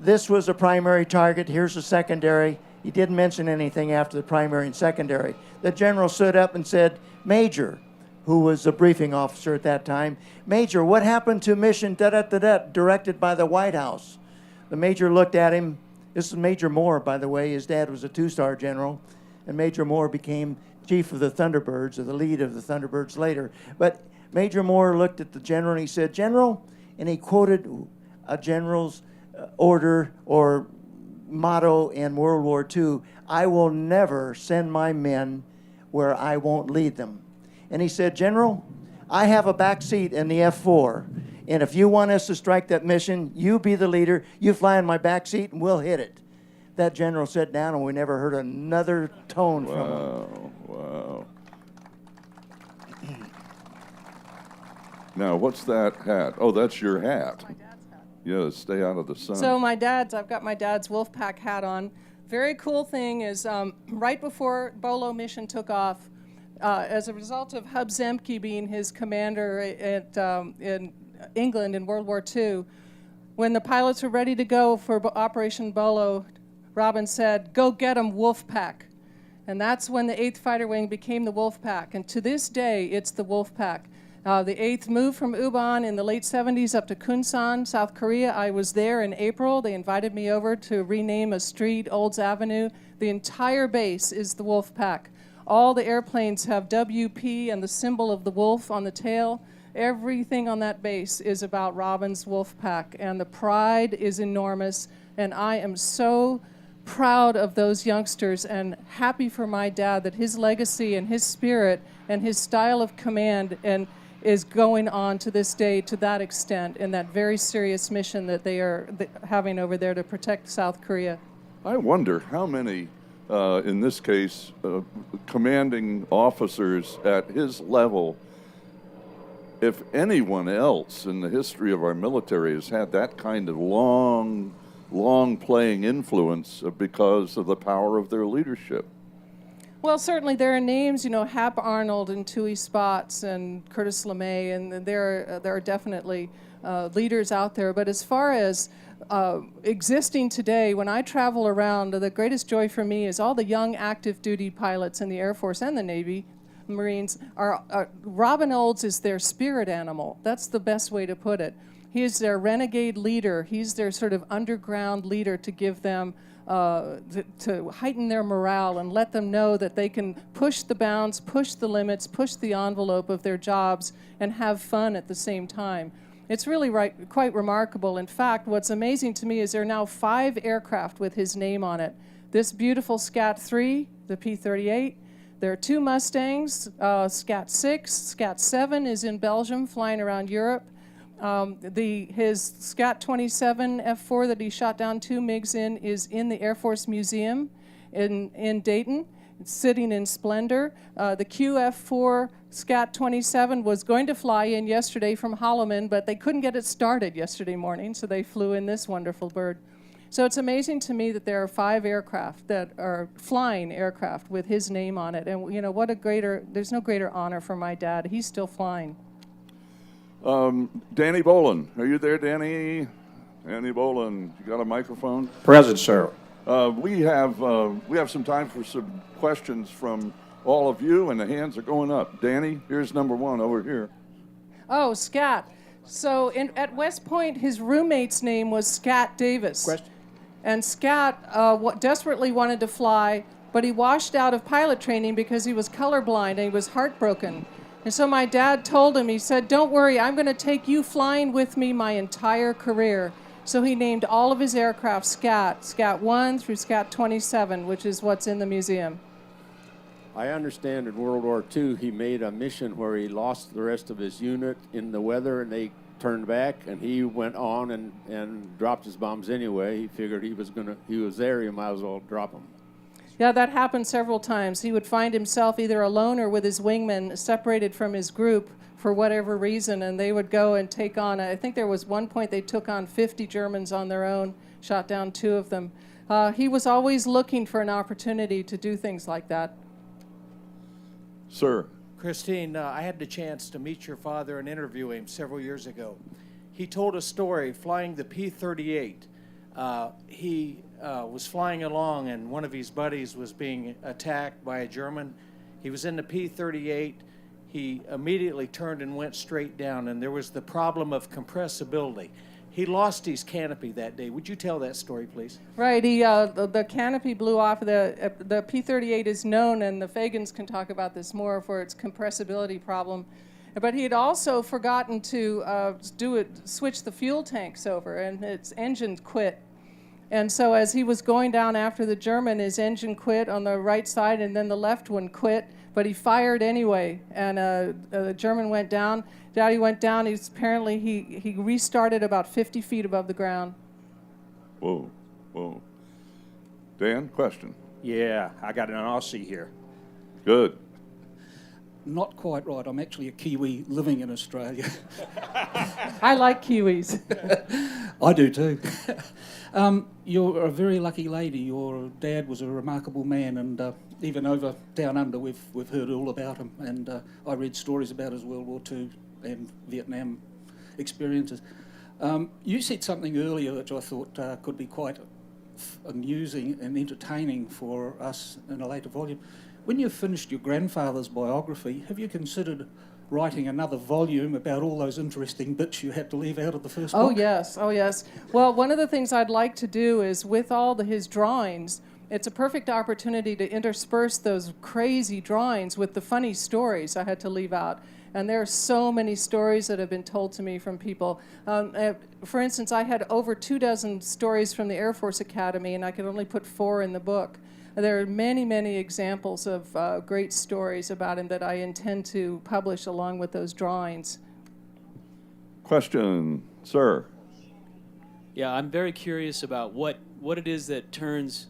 this was a primary target, here's a secondary. He didn't mention anything after the primary and secondary. The general stood up and said, Major, who was the briefing officer at that time, Major, what happened to mission da-da-da-da directed by the White House? The major looked at him. This is Major Moore, by the way. His dad was a 2-star general, and Major Moore became chief of the Thunderbirds, or the lead of the Thunderbirds later. But Major Moore looked at the general and he said, General, and he quoted a general's order or motto in World War II, I will never send my men where I won't lead them. And he said, General, I have a back seat in the F-4, and if you want us to strike that mission, you be the leader, you fly in my back seat, and we'll hit it. That general sat down, and we never heard another tone from him. Wow. Now, what's that hat? Oh, that's your hat. My dad's hat. Yeah, stay out of the sun. So I've got my dad's Wolfpack hat on. Very cool thing is right before Bolo mission took off, as a result of Hub Zemke being his commander in England in World War II, when the pilots were ready to go for Operation Bolo, Robin said, "Go get 'em, Wolf Pack." And that's when the 8th Fighter Wing became the Wolf Pack. And to this day, it's the Wolf Pack. The 8th moved from Uban in the late 70s up to Kunsan, South Korea. I was there in April. They invited me over to rename a street, Olds Avenue. The entire base is the Wolf Pack. All the airplanes have WP and the symbol of the wolf on the tail. Everything on that base is about Robin's Wolf Pack, and the pride is enormous. And I am so proud of those youngsters and happy for my dad that his legacy and his spirit and his style of command is going on to this day to that extent in that very serious mission that they are having over there to protect South Korea. I wonder how many, in this case, commanding officers at his level, if anyone else in the history of our military has had that kind of long playing influence because of the power of their leadership. Well, certainly there are names, Hap Arnold and Tui Spots and Curtis LeMay, and there are definitely leaders out there. But as far as existing today, when I travel around, the greatest joy for me is all the young active duty pilots in the Air Force and the Navy, Marines. Robin Olds is their spirit animal. That's the best way to put it. He is their renegade leader. He's their sort of underground leader to give them, to heighten their morale and let them know that they can push the bounds, push the limits, push the envelope of their jobs and have fun at the same time. It's really quite remarkable. In fact, what's amazing to me is there are now 5 aircraft with his name on it. This beautiful Scat-3, the P-38. There are 2 Mustangs, Scat-6. Scat-7 is in Belgium, flying around Europe. His Scat-27 F-4 that he shot down 2 MiGs in is in the Air Force Museum in Dayton. It's sitting in splendor. The QF-4 Scat-27 was going to fly in yesterday from Holloman, but they couldn't get it started yesterday morning, so they flew in this wonderful bird. So it's amazing to me that there are 5 aircraft that are flying aircraft with his name on it. And, there's no greater honor for my dad. He's still flying. Danny Bolin, are you there, Danny? Danny Bolin, you got a microphone? Present, sir. We have some time for some questions from all of you, and the hands are going up. Danny, here's number 1 over here. Oh, Scat. So at West Point, his roommate's name was Scat Davis. Question. And Scat desperately wanted to fly, but he washed out of pilot training because he was colorblind and he was heartbroken. And so my dad told him, he said, "Don't worry, I'm going to take you flying with me my entire career." So he named all of his aircraft Scat, Scat-1 through Scat-27, which is what's in the museum. I understand in World War II he made a mission where he lost the rest of his unit in the weather and they turned back and he went on and dropped his bombs anyway. He figured he was there, he might as well drop them. Yeah, that happened several times. He would find himself either alone or with his wingmen separated from his group for whatever reason, and they would go and take on, I think there was one point they took on 50 Germans on their own, shot down 2 of them. He was always looking for an opportunity to do things like that. Sir. Christine, I had the chance to meet your father and interview him several years ago. He told a story flying the P-38. He was flying along and one of his buddies was being attacked by a German. He was in the P-38. He immediately turned and went straight down, and there was the problem of compressibility. He lost his canopy that day. Would you tell that story, please? Right. The canopy blew off. The P-38 is known, and the Fagans can talk about this more, for its compressibility problem. But he had also forgotten to switch the fuel tanks over, and its engine quit. And so as he was going down after the German, his engine quit on the right side, and then the left one quit. But he fired anyway, and the German went down. Daddy went down. He restarted about 50 feet above the ground. Whoa. Dan, question. Yeah, I got an Aussie here. Good. Not quite right. I'm actually a Kiwi living in Australia. I like Kiwis. I do too. You're a very lucky lady. Your dad was a remarkable man, and even over down under, we've heard all about him. And I read stories about his World War II and Vietnam experiences. You said something earlier which I thought could be quite amusing and entertaining for us in a later volume. When you've finished your grandfather's biography, have you considered writing another volume about all those interesting bits you had to leave out of the first book? Oh yes. Well, one of the things I'd like to do is, with all his drawings, it's a perfect opportunity to intersperse those crazy drawings with the funny stories I had to leave out. And there are so many stories that have been told to me from people. For instance, I had over 24 stories from the Air Force Academy, and I could only put 4 in the book. There are many, many examples of great stories about him that I intend to publish along with those drawings. Question, sir. Yeah, I'm very curious about what it is that turns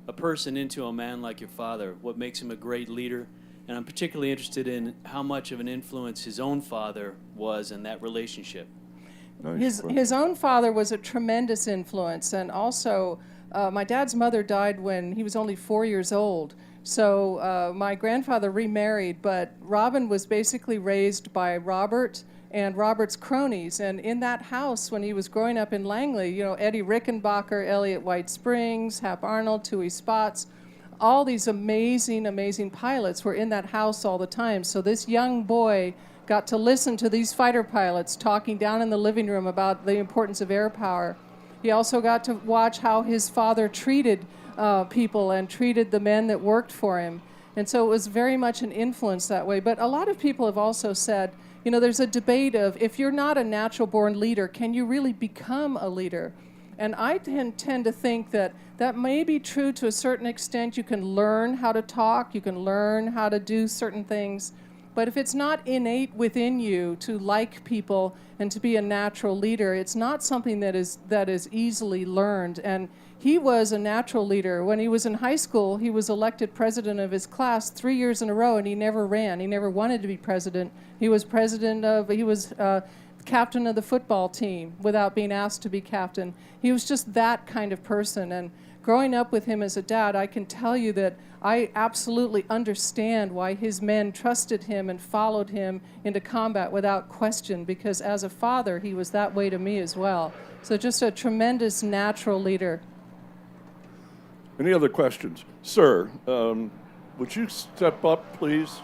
a person into a man like your father, what makes him a great leader. And I'm particularly interested in how much of an influence his own father was in that relationship. His own father was a tremendous influence, and also my dad's mother died when he was only 4 years old. So my grandfather remarried, but Robin was basically raised by Robert and Robert's cronies. And in that house, when he was growing up in Langley, you know, Eddie Rickenbacker, Elliot White Springs, Hap Arnold, Tui Spots, all these amazing, amazing pilots were in that house all the time. So this young boy got to listen to these fighter pilots talking down in the living room about the importance of air power. He also got to watch how his father treated people and treated the men that worked for him. And so it was very much an influence that way. But a lot of people have also said, you know, there's a debate of, if you're not a natural-born leader, can you really become a leader? And I tend to think that that may be true to a certain extent. You can learn how to talk, you can learn how to do certain things, but if it's not innate within you to like people and to be a natural leader, it's not something that is easily learned. And he was a natural leader. When he was in high school, he was elected president of his class 3 years in a row, and he never ran. He never wanted to be president. He was captain of the football team without being asked to be captain. He was just that kind of person. And growing up with him as a dad, I can tell you that I absolutely understand why his men trusted him and followed him into combat without question, because as a father, he was that way to me as well. So just a tremendous natural leader. Any other questions? Sir, would you step up, please?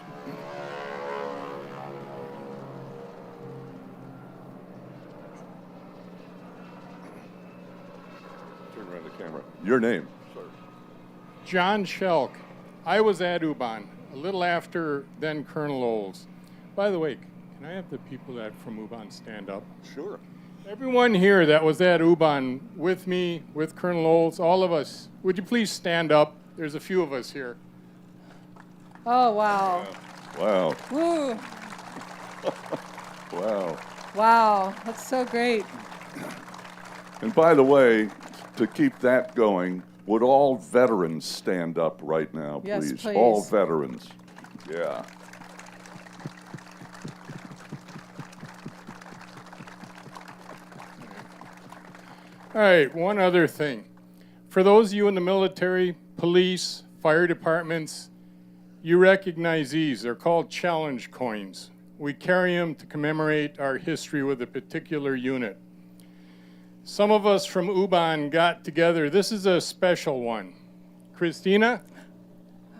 Turn around the camera. Your name, sir? John Shelk. I was at UBAN, a little after then Colonel Olds. By the way, can I have the people that from UBAN stand up? Sure. Everyone here that was at UBAN with me, with Colonel Olds, all of us, would you please stand up? There's a few of us here. Oh, wow. Wow. Woo. Wow. Wow, that's so great. And by the way, to keep that going, would all veterans stand up right now, Yes, please? please. All veterans. Yeah. All right, one other thing. For those of you in the military, police, fire departments, you recognize these. They're called challenge coins. We carry them to commemorate our history with a particular unit. Some of us from UBAN got together. This is a special one. Christina?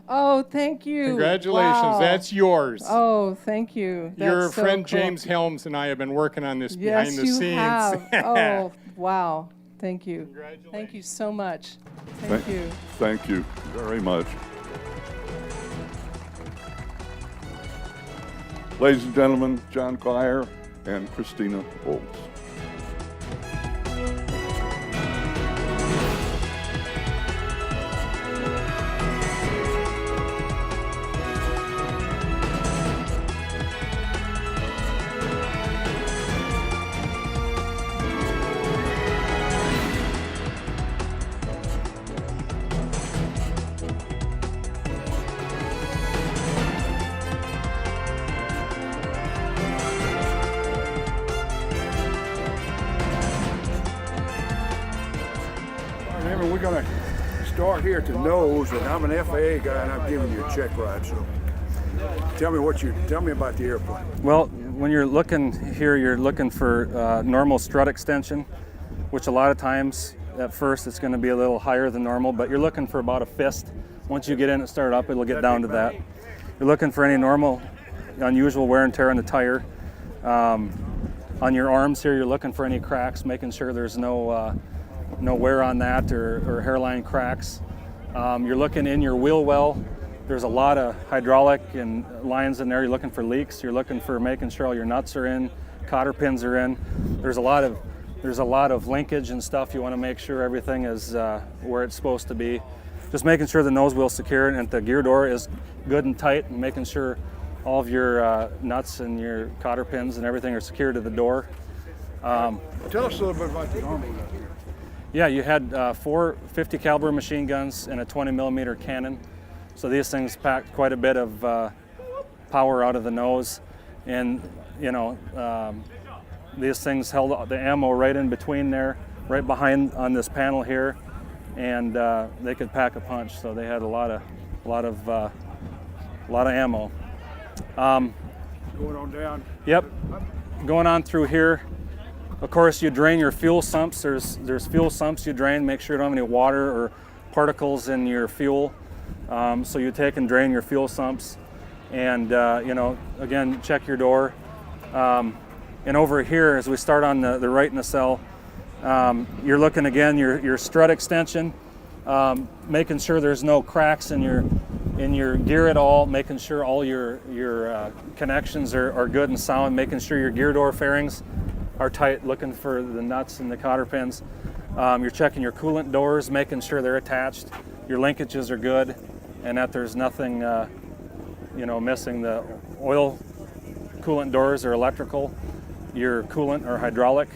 Oh, thank you. Congratulations. Wow. That's yours. Oh, thank you. That's Your so friend cool. James Helms and I have been working on this Yes, behind the you scenes. have. Oh, wow. Thank you. Congratulations. Thank you so much. Thank you. Thank you very much. Ladies and gentlemen, John Quire and Christina Olds. Remember, we're going to start here at the nose, and I'm an FAA guy, and I'm giving you a check ride. So, tell me about the airplane. Well, when you're looking here, you're looking for normal strut extension, which a lot of times at first it's going to be a little higher than normal, but you're looking for about a fist. Once you get in and start up, it'll get down to that. You're looking for any normal, unusual wear and tear on the tire. On your arms here, you're looking for any cracks, making sure there's no wear on that or hairline cracks. You're looking in your wheel well. There's a lot of hydraulic and lines in there. You're looking for leaks. You're looking for making sure all your nuts are in, cotter pins are in. There's a lot of linkage and stuff. You want to make sure everything is where it's supposed to be. Just making sure the nose wheel's secure and the gear door is good and tight, and making sure all of your nuts and your cotter pins and everything are secured to the door. Tell us a little bit about the armor out here. Yeah, you had 4 50 caliber machine guns and a 20 millimeter cannon. So these things packed quite a bit of power out of the nose, and these things held the ammo right in between there, right behind on this panel here, and they could pack a punch. So they had a lot of ammo. Going on down. Yep, going on through here. Of course, you drain your fuel sumps. There's fuel sumps you drain. Make sure you don't have any water or particles in your fuel. So you take and drain your fuel sumps, and again, check your door. And over here, as we start on the right nacelle, you're looking again your strut extension, making sure there's no cracks in your gear at all, making sure all your connections are good and sound, making sure your gear door fairings are tight, looking for the nuts and the cotter pins. You're checking your coolant doors, making sure they're attached, your linkages are good, and that there's nothing missing. The oil coolant doors are electrical, your coolant are hydraulic.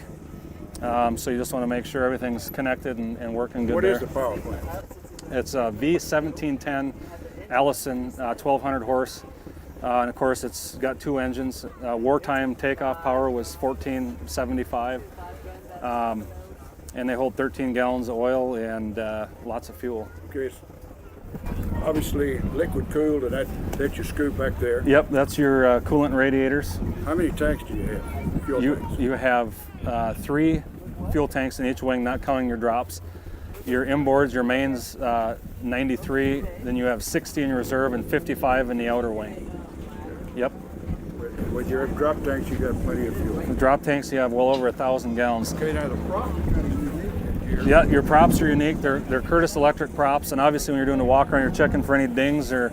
So you just want to make sure everything's connected and working good. What there. is the power plant? It's a V1710 Allison 1200 horse. And of course, it's got 2 engines. Wartime takeoff power was 1475. And they hold 13 gallons of oil and lots of fuel. Okay. Obviously liquid cooled, and that's your scoop back there. Yep, that's your coolant radiators. How many tanks do you have? Fuel tanks? You have 3 fuel tanks in each wing, not counting your drops. Your inboards, your mains, 93. Then you have 60 in reserve and 55 in the outer wing. Yep. With your drop tanks, you got plenty of fuel. The drop tanks, you have well over 1,000 gallons. Okay, now the props are kind of unique here. Yeah, your props are unique. They're Curtis Electric props, and obviously when you're doing a walk around, you're checking for any dings or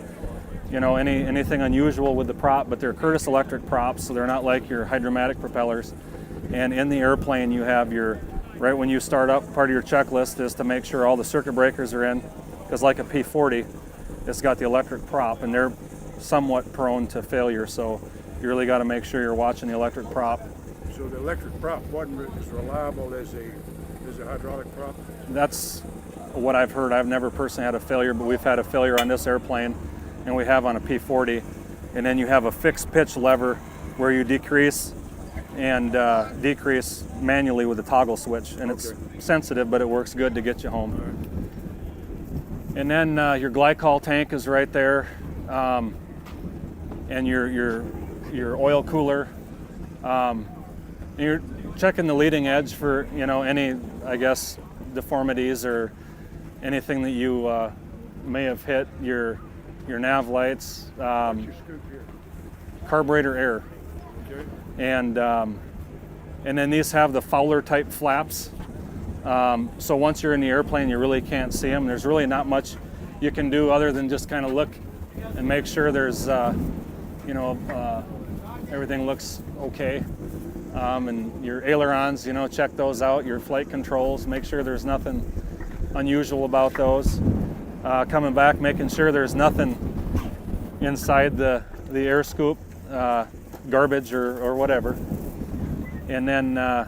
anything unusual with the prop. But they're Curtis Electric props, so they're not like your hydromatic propellers. And in the airplane, you have right when you start up, part of your checklist is to make sure all the circuit breakers are in, because like a P-40, it's got the electric prop, and they're somewhat prone to failure. So you really got to make sure you're watching the electric prop. So the electric prop wasn't as reliable as a hydraulic prop? That's what I've heard. I've never personally had a failure, but we've had a failure on this airplane, and we have on a P-40. And then you have a fixed pitch lever where you decrease and decrease manually with a toggle switch. And it's sensitive, but it works good to get you home. And then your glycol tank is right there, and your oil cooler. You're checking the leading edge for any, I guess, deformities or anything that you may have hit. Your nav lights, What's your scoop here? carburetor air, Okay. and then these have the Fowler type flaps. So once you're in the airplane, you really can't see them. There's really not much you can do other than just kind of look and make sure there's everything looks okay. And your ailerons, check those out. Your flight controls, make sure there's nothing unusual about those. Coming back, making sure there's nothing inside the air scoop, garbage or whatever. And then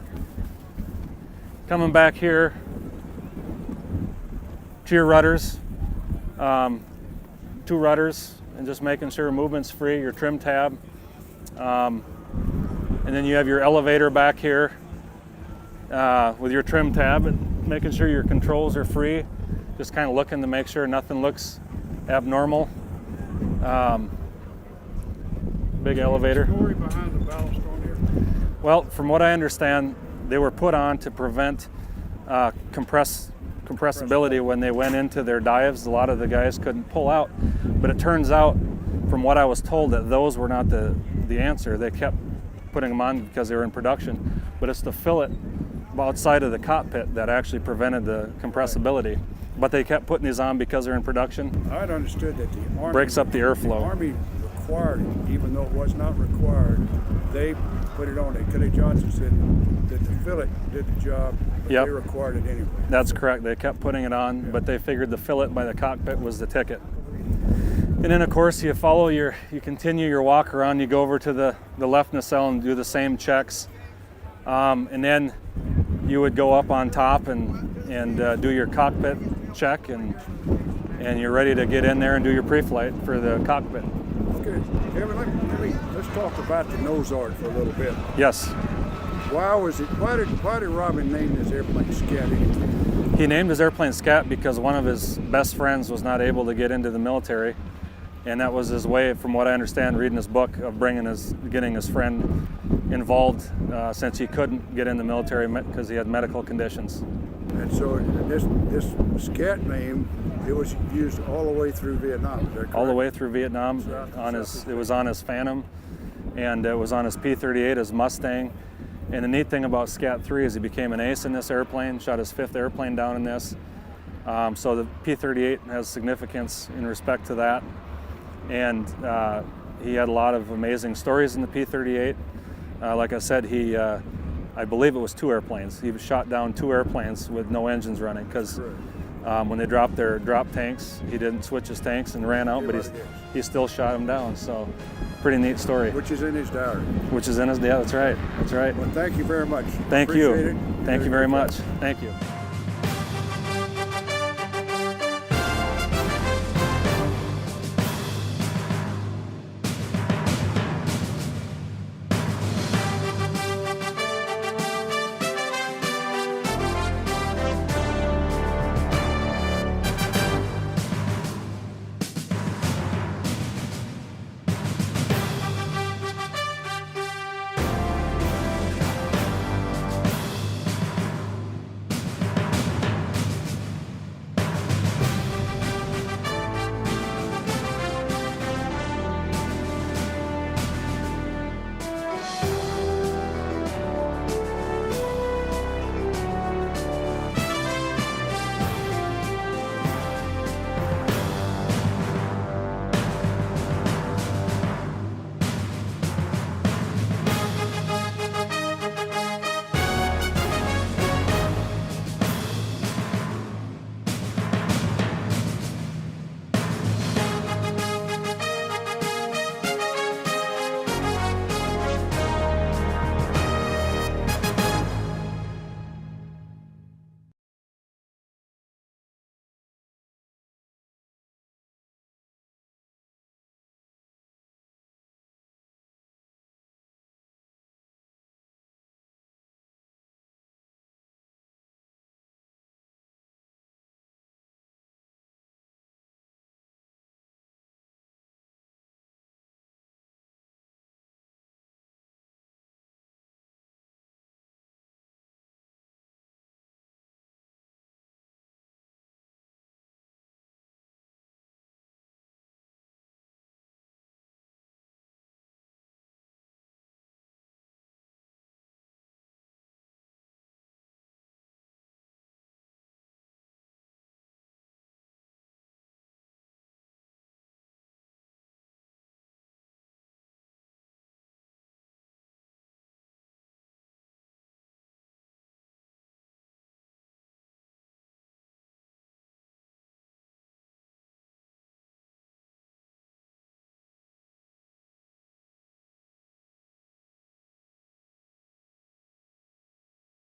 coming back here to your rudders, 2 rudders, and just making sure movement's free, your trim tab. And then you have your elevator back here with your trim tab, and making sure your controls are free. Just kind of looking to make sure nothing looks abnormal. Big elevator. What's the story behind the ballast on here? Well, from what I understand, they were put on to prevent compressibility when they went into their dives. A lot of the guys couldn't pull out, but it turns out, from what I was told, that those were not the answer. They kept putting them on because they were in production, but it's the fillet outside of the cockpit that actually prevented the compressibility. But they kept putting these on because they're in production. I'd understood that the Army breaks up the airflow. The Army required it, even though it was not required. They put it on. Kelly Johnson said that the fillet did the job, but Yep. they required it anyway. That's correct. They kept putting it on, but they figured the fillet by the cockpit was the ticket. And then, of course, you continue your walk around. You go over to the left nacelle and do the same checks, and then you would go up on top and do your cockpit check, and you're ready to get in there and do your pre-flight for the cockpit. Okay, Kevin, let's talk about the nose art for a little bit. Yes. Why did Robin name this airplane Scat anyway? He named his airplane Scat because one of his best friends was not able to get into the military, and that was his way, from what I understand, reading his book, of getting his friend involved since he couldn't get in the military because he had medical conditions. And so this Scat name, it was used all the way through Vietnam. Is that correct? All the way through Vietnam. It was on his Phantom, and it was on his P-38, his Mustang. And the neat thing about Scat 3 is he became an ace in this airplane, shot his 5th airplane down in this. So the P-38 has significance in respect to that. And he had a lot of amazing stories in the P-38. Like I said, I believe it was 2 airplanes. He shot down 2 airplanes with no engines running because when they dropped their drop tanks, he didn't switch his tanks and ran out, but he still shot them down. So pretty neat story. Which is in his diary. Yeah, that's right. That's right. Well, thank you very much. Thank you. Appreciate it. Thank you very much. Thank you.